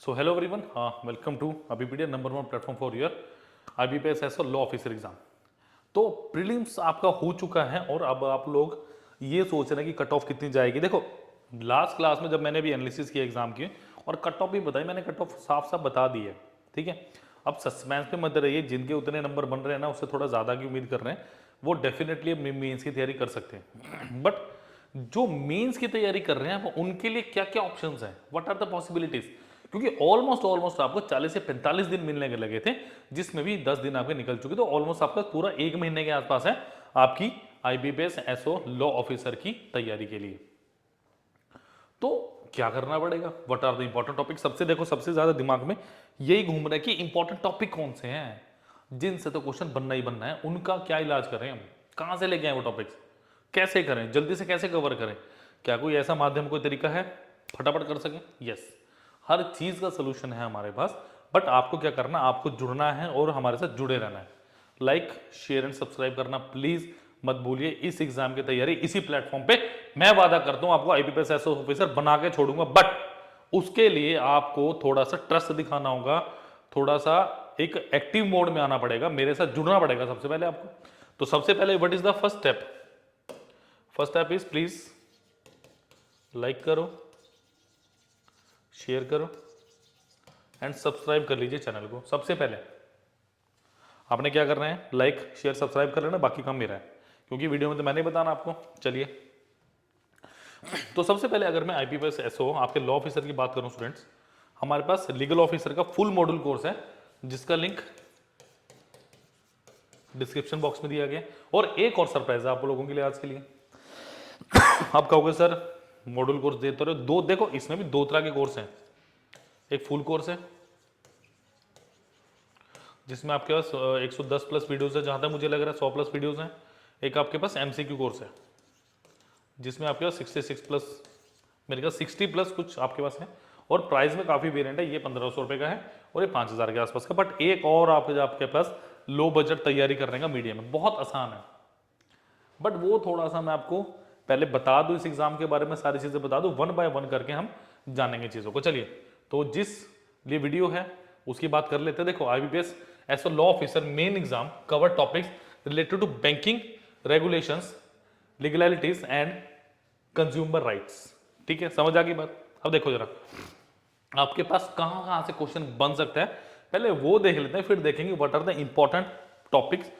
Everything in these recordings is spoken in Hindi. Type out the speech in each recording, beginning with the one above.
So hello everyone, welcome to IBPD number 1 platform for your IBPS S law officer exam. तो प्रीलिम्स आपका हो चुका है और अब आप लोग ये सोच रहे हैं कि कट ऑफ कितनी जाएगी। देखो लास्ट क्लास में जब मैंने भी एनालिसिस किया एग्जाम की और कट ऑफ भी बताई, मैंने कट ऑफ साफ साफ बता दी है, ठीक है। अब सस्पेंस पे मत रहिए, जिनके उतने नंबर बन रहे हैं ना उससे थोड़ा ज़्यादा की उम्मीद कर रहे हैं वो डेफिनेटली मेंस की तैयारी कर सकते हैं। बट जो मेंस की तैयारी कर रहे हैं वो उनके लिए क्या क्या ऑप्शंस हैं, व्हाट आर द पॉसिबिलिटीज, क्योंकि ऑलमोस्ट आपको 40 से 45 दिन मिलने के लगे थे, जिसमें भी 10 दिन आपके निकल चुके, तो ऑलमोस्ट आपका पूरा एक महीने के आसपास है आपकी आईबीपीएस एसओ लॉ ऑफिसर की तैयारी के लिए। तो क्या करना पड़ेगा, what are the important topic. सबसे देखो, सबसे ज्यादा दिमाग में यही घूम रहा है कि इंपॉर्टेंट टॉपिक कौन से हैं जिनसे तो क्वेश्चन बनना ही बनना है, उनका क्या इलाज करें हम, कहां से लेके आए वो टॉपिक्स, कैसे करें, जल्दी से कैसे कवर करें। क्या कोई ऐसा माध्यम, कोई तरीका है फटाफट कर सकें? यस, हर चीज का सोल्यूशन है हमारे पास। बट आपको क्या करना, आपको जुड़ना है और हमारे साथ जुड़े रहना है। लाइक शेयर एंड सब्सक्राइब करना प्लीज मत भूलिए। इस एग्जाम की तैयारी इसी प्लेटफॉर्म पे मैं वादा करता हूं आपको आईबीपीएस एसओ ऑफिसर बना के छोड़ूंगा, बट उसके लिए आपको थोड़ा सा ट्रस्ट दिखाना होगा, थोड़ा सा एक एक्टिव मोड में आना पड़ेगा, मेरे साथ जुड़ना पड़ेगा सबसे पहले आपको। तो सबसे पहले what is the first step? First step is please like करो, शेयर करो एंड सब्सक्राइब कर लीजिए चैनल को। सबसे पहले आपने क्या करना है, लाइक शेयर सब्सक्राइब कर लेना, बाकी काम मेरा है, क्योंकि वीडियो में तो मैंने बताना आपको। चलिए, तो सबसे पहले अगर मैं आईपीपीएस एसओ आपके लॉ ऑफिसर की बात करूं स्टूडेंट्स, हमारे पास लीगल ऑफिसर का फुल मॉड्यूल कोर्स है जिसका लिंक डिस्क्रिप्शन बॉक्स में दिया गया। और एक और सरप्राइज है आप लोगों के लिए आज के लिए। आप कहोगे सर मॉड्यूल कोर्स देते रहे दो, देखो इसमें भी दो तरह के कोर्स हैं। एक फुल कोर्स है जिसमें आपके पास 110 प्लस वीडियोस है, जहां तक मुझे लग रहा है 100 प्लस वीडियोस हैं। एक आपके पास एमसीक्यू कोर्स है जिसमें आपके पास 66 प्लस, मेरे पास 60 प्लस कुछ आपके पास है। और प्राइस में काफी वेरिएंट है, ये 1500 रुपए का है और ये 5000 के आसपास का। बट एक और आपके पास लो बजट तैयारी करने का मीडियम है, बहुत आसान है। बट वो थोड़ा सा मैं आपको पहले बता दूं, इस एग्जाम के बारे में सारी चीजें बता दूं, वन बाय वन करके हम जानेंगे चीजों को। चलिए, तो जिस लिए वीडियो है उसकी बात कर लेते हैं। देखो IBPS as a law officer main exam cover topics related to banking regulations, legalities and consumer rights. ठीक है, समझ आ गई बात। अब देखो जरा आपके पास कहां कहां से क्वेश्चन बन सकता है, पहले वो देख लेते हैं, फिर देखेंगे what are the important topics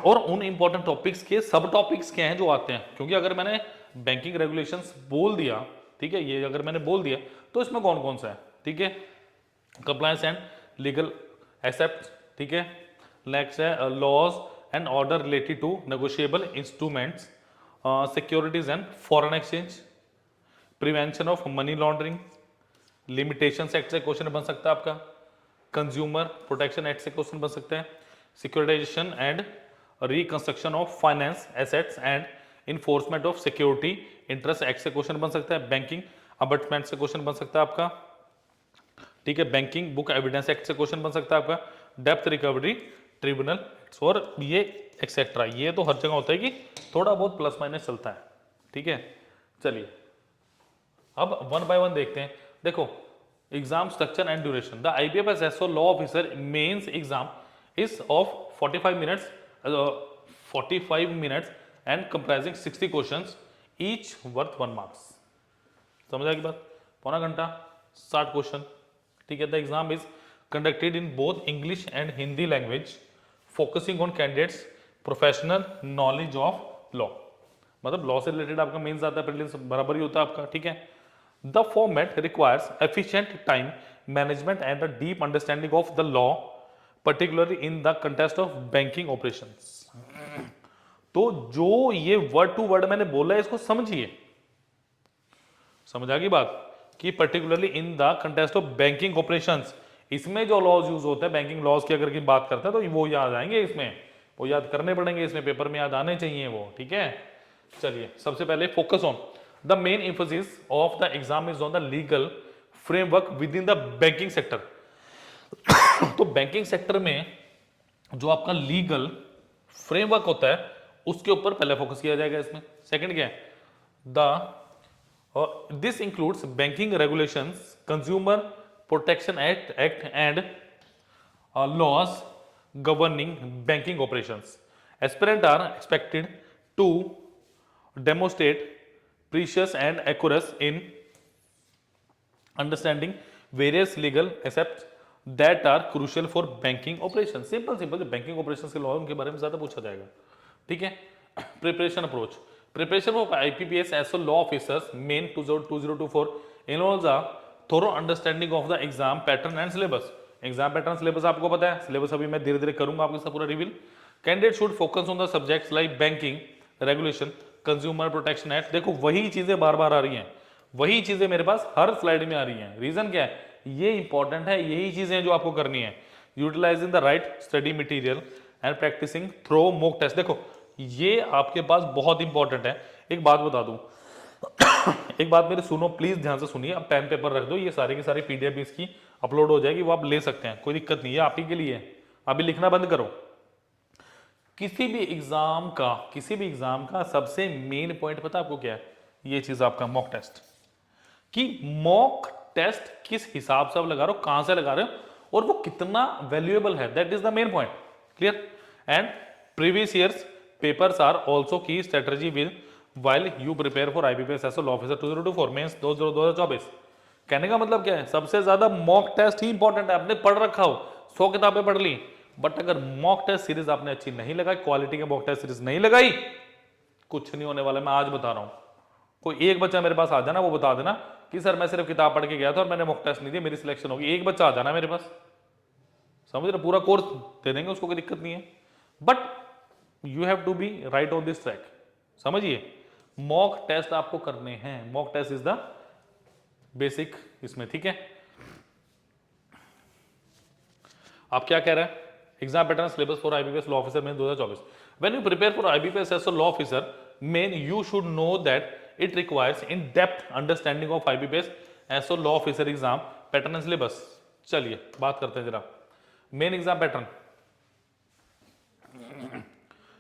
और उन इंपॉर्टेंट टॉपिक्स के सब टॉपिक्स क्या हैं जो आते हैं। क्योंकि अगर मैंने बैंकिंग रेगुलेशंस बोल दिया, ठीक है, ये अगर मैंने बोल दिया तो इसमें कौन कौन सा है, ठीक है, कंप्लायंस एंड लीगल एक्सेप्ट, ठीक है, नेक्स्ट है laws and order related to negotiable instruments, securities and foreign exchange, prevention of money laundering, limitations act से क्वेश्चन बन सकता है आपका, कंज्यूमर प्रोटेक्शन एक्ट से क्वेश्चन बन सकते हैं, securitisation and reconstruction of finance assets and enforcement of security interest act से क्वेश्चन बन सकता है, बैंकिंग अबटमेंट से क्वेश्चन बन सकता है आपका, ठीक है, बैंकिंग बुक एविडेंस एक्ट से क्वेश्चन बन सकता है आपका, डेप्थ रिकवरी ट्रिब्यूनल, और ये एक्सेट्रा। ये तो हर जगह होता है कि थोड़ा बहुत प्लस माइनस चलता है, ठीक है। चलिए अब वन बाय वन देखते हैं। देखो exam structure and duration, the IBPS SO law officer mains exam is of 45 minutes and comprising 60 questions each worth 1 marks. समझ आ गई बात? पौना घंटा 60 क्वेश्चन, ठीक है। The exam is conducted in both English and Hindi language, focusing on candidates professional knowledge of law. मतलब लॉ से रिलेटेड आपका मेंस आता है, प्रीलिम्स बराबर ही होता है आपका, ठीक है। The format requires efficient time management and the deep understanding of the law, particularly in the context of banking operations. तो जो ये वर्ड टू वर्ड मैंने बोला है इसको समझिए, समझ आ गई बात, कि particularly in the context of banking operations, इसमें जो लॉज यूज होते हैं बैंकिंग लॉज की अगर की बात करते हैं तो वो याद आएंगे, इसमें वो याद करने पड़ेंगे, इसमें पेपर में याद आने चाहिए वो, ठीक है। चलिए सबसे पहले focus on the main emphasis of the exam is on the legal framework with in the banking sector. तो बैंकिंग सेक्टर में जो आपका लीगल फ्रेमवर्क होता है उसके ऊपर पहले फोकस किया जाएगा इसमें। सेकंड क्या है, the this includes banking regulations, consumer protection act and laws governing banking operations. Aspirants are expected to demonstrate precious and accuracy in understanding various legal aspects that are crucial for banking operations. Simple जो बैंकिंग ऑपरेशंस के लॉ उनके बारे में ज्यादा पूछा जाएगा, ठीक है। Preparation approach, preparation of IPPS S law officers main 2024 involves a thorough understanding of the exam pattern and syllabus. Exam pattern syllabus आपको पता है, सिलेबस अभी मैं धीरे धीरे करूंगा आपके साथ पूरा reveal. Candidate should focus on the subjects like banking regulation, consumer protection act. देखो वही चीजें बार बार आ रही हैं, वही चीजें मेरे पास हर स्लाइड में आ रही हैं। रीजन क्या है, ये इंपॉर्टेंट है, यही चीजें जो आपको करनी है। Utilising the right study material and practising through mock test. देखो ये आपके पास बहुत इंपॉर्टेंट है। एक बात बता दूं एक बात मेरी सुनो प्लीज, ध्यान से सुनिए। अब पेन पेपर रख दो, ये सारी की सारी PDF इसकी अपलोड हो जाएगी, वो आप ले सकते हैं, कोई दिक्कत नहीं है, आप ही के लिए। अभी लिखना बंद करो। किसी भी एग्जाम का सबसे मेन पॉइंट पता आपको क्या है, ये चीज आपका मॉक टेस्ट। कि मॉक टेस्ट किस हिसाब से आप लगा रहे हो, कहां से लगा रहे हो और वो कितना वैल्यूएबल है, that is the main point. Clear. And previous years papers are also key strategy with while you prepare for IBPS as a law officer 2024 means 2024। कहने का मतलब क्या है, सबसे ज्यादा मॉक टेस्ट ही इंपॉर्टेंट है। आपने पढ़ रखा हो, 100 किताबें पढ़ ली, बट अगर मॉक टेस्ट सीरीज आपने अच्छी नहीं लगाई, क्वालिटी के मॉक टेस्ट सीरीज नहीं लगाई, कुछ नहीं होने वाला। मैं आज बता रहा हूं, कोई एक बच्चा मेरे पास आ जाना, वो बता देना कि सर मैं सिर्फ किताब पढ़ के गया था और मैंने मॉक टेस्ट नहीं दिया, मेरी सिलेक्शन होगी। एक बच्चा आ जाना मेरे पास, समझ रहे, पूरा कोर्स दे देंगे उसको, कोई दिक्कत नहीं है। But you have to be right on this track. समझिए, मॉक टेस्ट आपको करने हैं, mock test is the basic इसमें, ठीक है। आप क्या कह रहे हैं, exam pattern syllabus for IBPS law officer main 2024। When you prepare for IBPS as a law officer main you should know that it requires in depth understanding of IBPS as a law officer exam pattern and syllabus. चलिए बात करते हैं जरा मेन एग्जाम पैटर्न।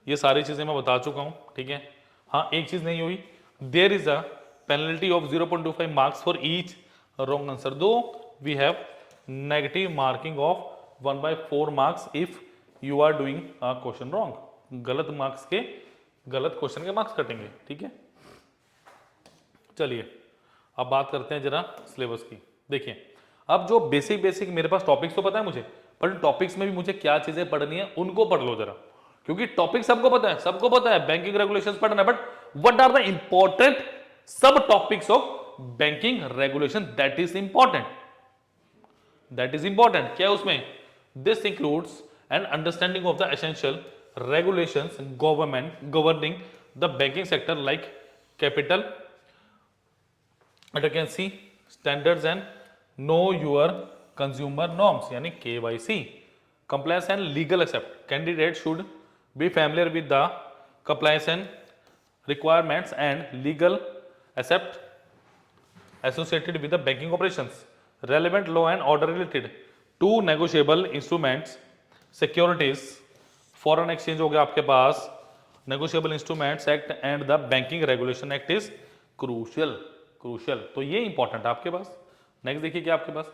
ये सारी चीजें मैं बता चुका हूं, ठीक है। हाँ एक चीज नहीं हुई, there is a penalty of 0.25 marks for each wrong answer, दो we have negative marking of 1/4 marks if you are doing a question wrong. गलत मार्क्स के, गलत क्वेश्चन के मार्क्स कटेंगे, ठीक है। चलिए अब बात करते हैं जरा सिलेबस की। देखिए अब जो बेसिक मेरे पास टॉपिक्स तो पता है मुझे, पर टॉपिक्स में भी मुझे क्या चीजें पढ़नी है उनको पढ़ लो जरा, क्योंकि टॉपिक सबको पता है बैंकिंग रेगुलेशंस पढ़ना है, but what are the important subtopics of banking regulation, that is important, क्या है उसमें, this includes an understanding of the essential regulations governing the banking sector like capital adequacy standards and know your consumer norms यानी KYC, compliance and legal accept. Candidates should be familiar with the compliance and requirements and legal accept associated with the banking operations. Relevant law and order related to negotiable instruments, securities, foreign exchange हो गया आपके पास, negotiable instruments act and the banking regulation act is crucial. तो ये इंपॉर्टेंट है आपके पास। नेक्स्ट देखिए क्या आपके पास,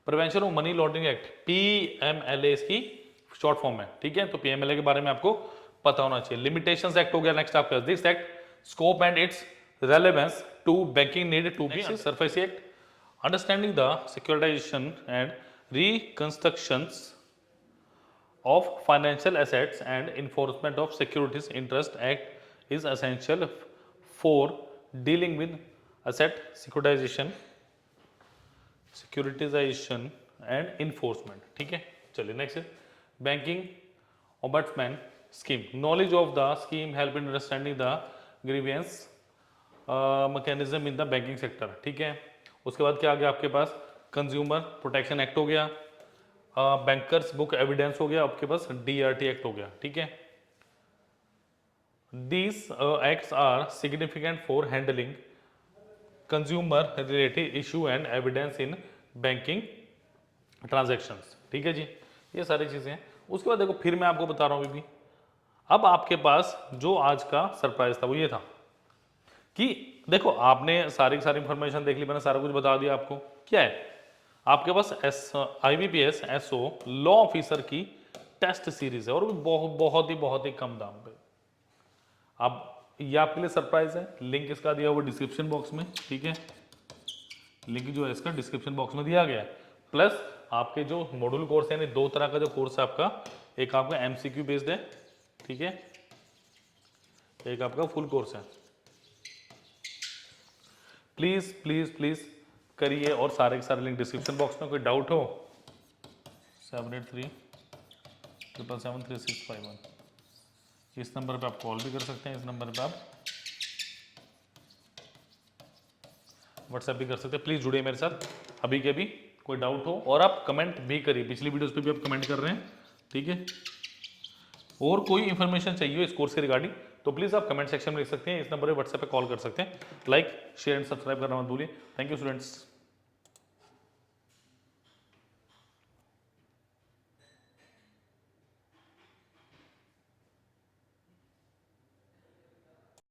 prevention of money laundering act, PMLA इसकी शॉर्ट फॉर्म है, ठीक है। तो PMLA के बारे में आपको पता होना चाहिए। लिमिटेशंस एक्ट हो गया नेक्स्ट आपका, this act scope and its relevance to banking need to be SARFAESI act, understanding the securitisation and reconstructions of financial assets and enforcement of securities interest act is essential for dealing with asset securitization and enforcement, ठीक है। चलिए next banking ombudsman scheme, knowledge of the scheme help in understanding the grievance mechanism in the banking sector, ठीक है। उसके बाद क्या आ गया आपके पास, कंज्यूमर प्रोटेक्शन एक्ट हो गया, बैंकर्स बुक एविडेंस हो गया, आपके पास DRT एक्ट हो गया, ठीक है। These acts are significant for handling consumer related issue and evidence in banking transactions, ठीक है जी। ये सारी चीजें हैं। उसके बाद देखो फिर मैं आपको बता रहा हूं अभी, अब आपके पास जो आज का सरप्राइज था वो ये था कि देखो आपने सारी इंफॉर्मेशन देख ली, मैंने सारा कुछ बता दिया आपको। क्या है, आपके पास IBPS SO लॉ ऑफिसर की टेस्ट सीरीज है और भी बहुत ही कम दाम पे। अब ये आपके लिए सरप्राइज है, लिंक इसका दिया हुआ डिस्क्रिप्शन बॉक्स में, ठीक है, लिंक जो है इसका डिस्क्रिप्शन बॉक्स में दिया गया है। प्लस आपके जो मॉड्यूल कोर्स है, यानी 2 तरह का जो कोर्स है आपका, एक आपका MCQ बेस्ड है, ठीक है, एक आपका फुल कोर्स है। प्लीज प्लीज प्लीज करिए, और सारे के सारे लिंक डिस्क्रिप्शन बॉक्स में। कोई डाउट हो 7837773651 इस नंबर पे आप कॉल भी कर सकते हैं, इस नंबर पे आप व्हाट्सएप भी कर सकते हैं। प्लीज़ जुड़िए मेरे साथ अभी के अभी। कोई डाउट हो, और आप कमेंट भी करिए, पिछली वीडियोस पे भी आप कमेंट कर रहे हैं, ठीक है। और कोई इन्फॉर्मेशन चाहिए इस कोर्स के रिगार्डिंग तो प्लीज़ आप कमेंट सेक्शन में लिख सकते हैं, इस नंबर पे व्हाट्सएप पे कॉल कर सकते हैं। लाइक शेयर एंड सब्सक्राइब करना मत भूलिए। Thank you students.